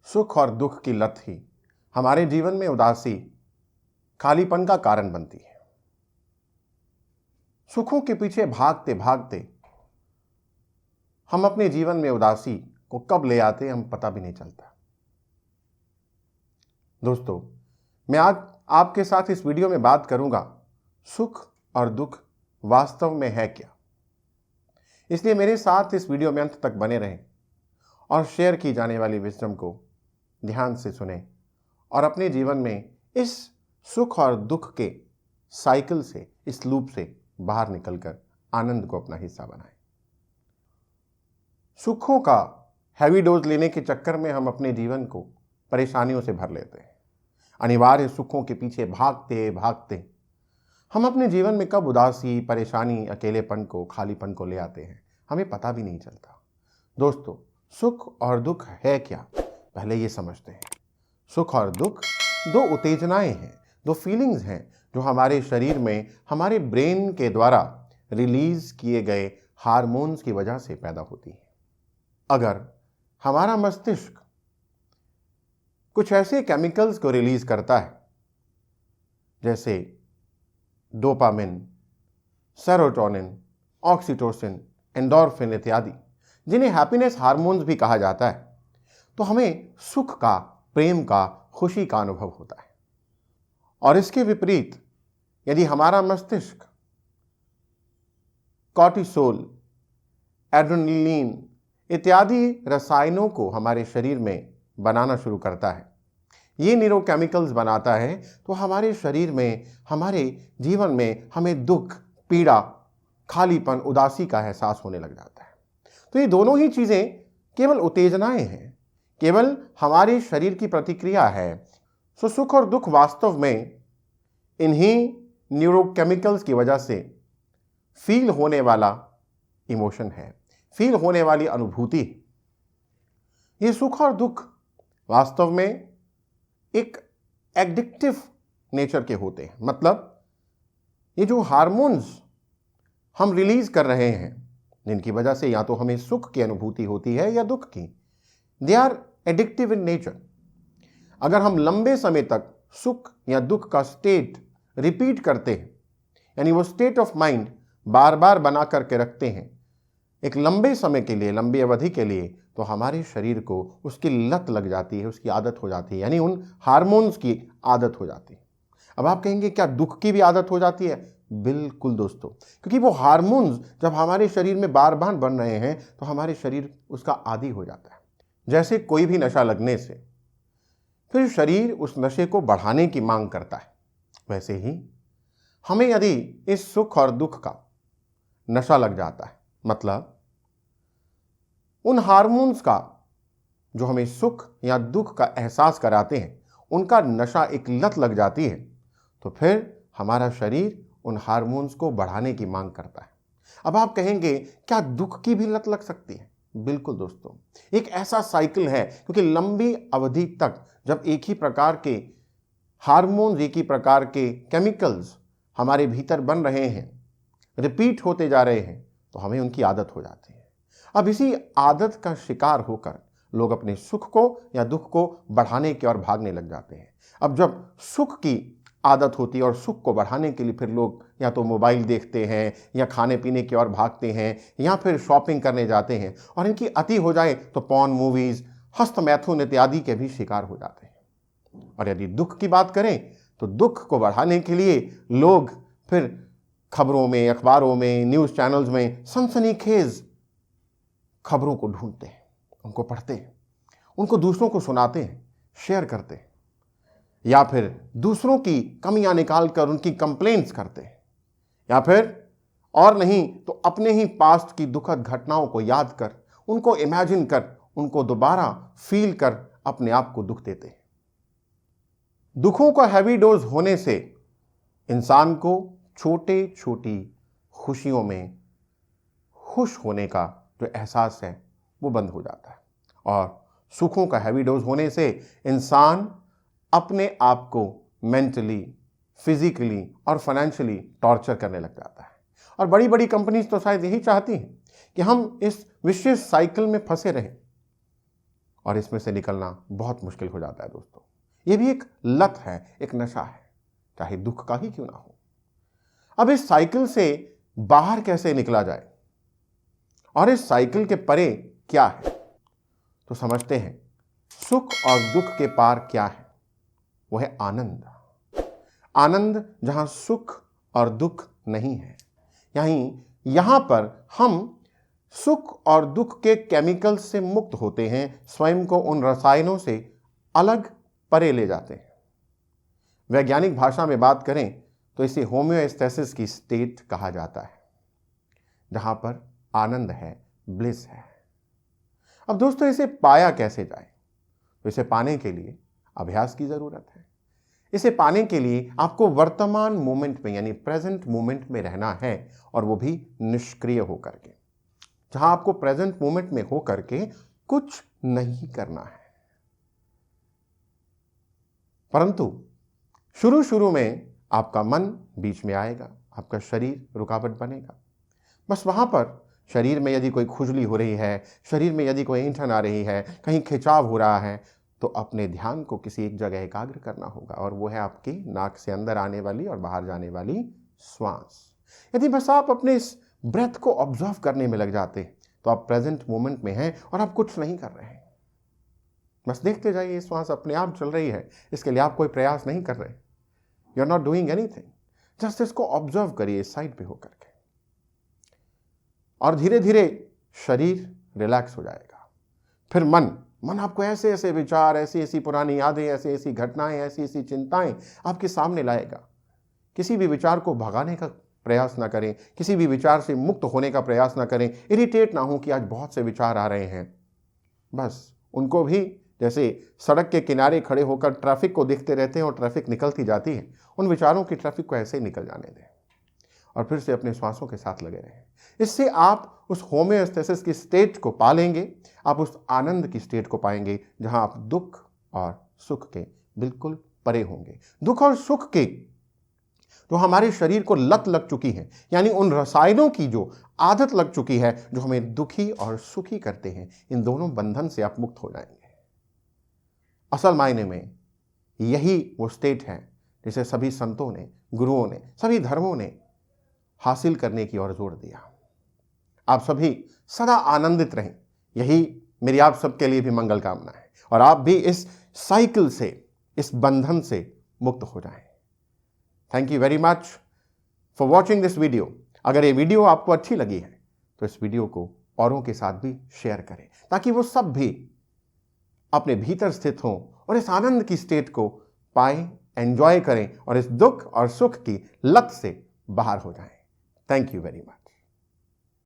सुख और दुख की लत ही हमारे जीवन में उदासी, खालीपन का कारण बनती है। सुखों के पीछे भागते भागते हम अपने जीवन में उदासी को कब ले आते हम पता भी नहीं चलता। दोस्तों, मैं आज आपके साथ इस वीडियो में बात करूंगा सुख और दुख वास्तव में है क्या। इसलिए मेरे साथ इस वीडियो में अंत तक बने रहें और शेयर की जाने वाली विजडम को ध्यान से सुने और अपने जीवन में इस सुख और दुख के साइकिल से, इस लूप से बाहर निकलकर आनंद को अपना हिस्सा बनाएं। सुखों का हैवी डोज लेने के चक्कर में हम अपने जीवन को परेशानियों से भर लेते हैं। अनिवार्य सुखों के पीछे भागते भागते हम अपने जीवन में कब उदासी, परेशानी, अकेलेपन को, खालीपन को ले आते हैं हमें पता भी नहीं चलता। दोस्तों, सुख और दुख है क्या, पहले ये समझते हैं। सुख और दुख दो उत्तेजनाएं हैं, दो फीलिंग्स हैं जो हमारे शरीर में हमारे ब्रेन के द्वारा रिलीज किए गए हार्मोन्स की वजह से पैदा होती हैं। अगर हमारा मस्तिष्क कुछ ऐसे केमिकल्स को रिलीज करता है जैसे डोपामिन, सेरोटोनिन, ऑक्सीटोसिन, एंडोर्फिन इत्यादि, जिन्हें हैप्पीनेस हार्मोन्स भी कहा जाता है, तो हमें सुख का, प्रेम का, खुशी का अनुभव होता है। और इसके विपरीत यदि हमारा मस्तिष्क कॉर्टिसोल, एड्रेनलिन इत्यादि रसायनों को हमारे शरीर में बनाना शुरू करता है, ये न्यूरोकेमिकल्स बनाता है, तो हमारे शरीर में, हमारे जीवन में हमें दुख, पीड़ा, खालीपन, उदासी का एहसास होने लग जाता है। तो ये दोनों ही चीज़ें केवल उत्तेजनाएं हैं, केवल हमारे शरीर की प्रतिक्रिया है। सो सुख और दुख वास्तव में इन्हीं न्यूरोकेमिकल्स की वजह से फील होने वाला इमोशन है, फील होने वाली अनुभूति। ये सुख और दुख वास्तव में एक एडिक्टिव नेचर के होते हैं। मतलब ये जो हार्मोन्स हम रिलीज कर रहे हैं, जिनकी वजह से या तो हमें सुख की अनुभूति होती है या दुख की, they are addictive in nature. अगर हम लंबे समय तक सुख या दुख का स्टेट रिपीट करते हैं, यानी वो स्टेट ऑफ माइंड बार बार बना करके रखते हैं एक लंबे समय के लिए, लंबी अवधि के लिए, तो हमारे शरीर को उसकी लत लग जाती है, उसकी आदत हो जाती है, यानी उन हार्मोन्स की आदत हो जाती है। अब आप कहेंगे क्या दुख की भी आदत हो जाती है? बिल्कुल दोस्तों, क्योंकि वो हार्मोन्स जब हमारे शरीर में बार बार बन रहे हैं तो हमारे शरीर उसका आदी हो जाता है। जैसे कोई भी नशा लगने से फिर शरीर उस नशे को बढ़ाने की मांग करता है, वैसे ही हमें यदि इस सुख और दुख का नशा लग जाता है, मतलब उन हार्मोन्स का जो हमें सुख या दुख का एहसास कराते हैं, उनका नशा, एक लत लग जाती है, तो फिर हमारा शरीर उन हार्मोन्स को बढ़ाने की मांग करता है। अब आप कहेंगे क्या दुख की भी लत लग सकती है? बिल्कुल दोस्तों, एक ऐसा साइकिल है, क्योंकि लंबी अवधि तक जब एक ही प्रकार के हार्मोन्स, एक ही प्रकार के केमिकल्स हमारे भीतर बन रहे हैं, रिपीट होते जा रहे हैं, तो हमें उनकी आदत हो जाती है। अब इसी आदत का शिकार होकर लोग अपने सुख को या दुख को बढ़ाने की ओर भागने लग जाते हैं। अब जब सुख की आदत होती है और सुख को बढ़ाने के लिए फिर लोग या तो मोबाइल देखते हैं या खाने पीने की ओर भागते हैं या फिर शॉपिंग करने जाते हैं, और इनकी अति हो जाए तो पॉर्न मूवीज, हस्तमैथुन इत्यादि के भी शिकार हो जाते हैं। और यदि दुख की बात करें तो दुख को बढ़ाने के लिए लोग फिर खबरों में, अखबारों में, न्यूज़ चैनल्स में सनसनीखेज खबरों को ढूंढते हैं, उनको पढ़ते हैं, उनको दूसरों को सुनाते हैं, शेयर करते हैं, या फिर दूसरों की कमियां निकालकर उनकी कंप्लेंट्स करते हैं, या फिर और नहीं तो अपने ही पास्ट की दुखद घटनाओं को याद कर, उनको इमेजिन कर, उनको दोबारा फील कर अपने आप को दुख देते हैं। दुखों का हैवी डोज होने से इंसान को छोटे छोटी खुशियों में खुश होने का जो एहसास है वो बंद हो जाता है, और सुखों का हैवी डोज होने से इंसान अपने आप को मेंटली, फिजिकली और फाइनेंशियली टॉर्चर करने लग जाता है। और बड़ी बड़ी कंपनीज तो शायद यही चाहती हैं कि हम इस विशेष साइकिल में फंसे रहें और इसमें से निकलना बहुत मुश्किल हो जाता है दोस्तों। ये भी एक लत है, एक नशा है, चाहे दुख का ही क्यों ना हो। अब इस साइकिल से बाहर कैसे निकला जाए और इस साइकिल के परे क्या है, तो समझते हैं सुख और दुख के पार क्या है। वो है आनंद। आनंद जहां सुख और दुख नहीं है। यहां पर हम सुख और दुख के केमिकल्स से मुक्त होते हैं, स्वयं को उन रसायनों से अलग परे ले जाते हैं। वैज्ञानिक भाषा में बात करें तो इसे होम्योस्टेसिस की स्टेट कहा जाता है, जहां पर आनंद है, ब्लिस है। अब दोस्तों इसे पाया कैसे जाए, तो इसे पाने के लिए अभ्यास की जरूरत है। इसे पाने के लिए आपको वर्तमान मोमेंट में यानी प्रेजेंट मोमेंट में रहना है, और वो भी निष्क्रिय होकर के, जहां आपको प्रेजेंट मोमेंट में होकर के कुछ नहीं करना है। परंतु शुरू शुरू में आपका मन बीच में आएगा, आपका शरीर रुकावट बनेगा। बस वहां पर शरीर में यदि कोई खुजली हो रही है, शरीर में यदि कोई ऐंठन आ रही है, कहीं खिंचाव हो रहा है, तो अपने ध्यान को किसी एक जगह एकाग्र करना होगा, और वो है आपकी नाक से अंदर आने वाली और बाहर जाने वाली श्वास। यदि बस आप अपने इस ब्रेथ को ऑब्जर्व करने में लग जाते तो आप प्रेजेंट मोमेंट में हैं और आप कुछ नहीं कर रहे हैं। बस देखते जाइए, श्वास अपने आप चल रही है, इसके लिए आप कोई प्रयास नहीं कर रहे। You are not doing anything, just इसको ऑब्जर्व करिए साइड पे होकर के, और धीरे धीरे शरीर रिलैक्स हो जाएगा। फिर मन आपको ऐसे ऐसे विचार, ऐसी ऐसी पुरानी यादें, ऐसी ऐसी घटनाएं, ऐसी ऐसी चिंताएं आपके सामने लाएगा। किसी भी विचार को भगाने का प्रयास ना करें, किसी भी विचार से मुक्त होने का प्रयास ना करें, इरिटेट ना हो कि आज बहुत से विचार आ रहे हैं। बस उनको भी जैसे सड़क के किनारे खड़े होकर ट्रैफिक को देखते रहते हैं और ट्रैफिक निकलती जाती है, उन विचारों की ट्रैफिक को ऐसे ही निकल जाने दें और फिर से अपने श्वासों के साथ लगे रहें। इससे आप उस होम्योस्टेसिस की स्टेट को पा लेंगे, आप उस आनंद की स्टेट को पाएंगे, जहां आप दुख और सुख के बिल्कुल परे होंगे। दुख और सुख के जो हमारे शरीर को लत लग चुकी है, यानी उन रसायनों की जो आदत लग चुकी है जो हमें दुखी और सुखी करते हैं, इन दोनों बंधन से आप मुक्त हो जाएंगे। असल मायने में यही वो स्टेट है जिसे सभी संतों ने, गुरुओं ने, सभी धर्मों ने हासिल करने की ओर जोर दिया। आप सभी सदा आनंदित रहें, यही मेरी आप सबके लिए भी मंगल कामना है, और आप भी इस साइकिल से, इस बंधन से मुक्त हो जाएं। Thank you very much for watching this video. अगर ये वीडियो आपको अच्छी लगी है तो इस वीडियो को औरों के साथ भी शेयर करें, ताकि वो सब भी अपने भीतर स्थित हों और इस आनंद की स्टेट को पाएं, एंजॉय करें और इस दुख और सुख की लत से बाहर हो जाएं। Thank you very much.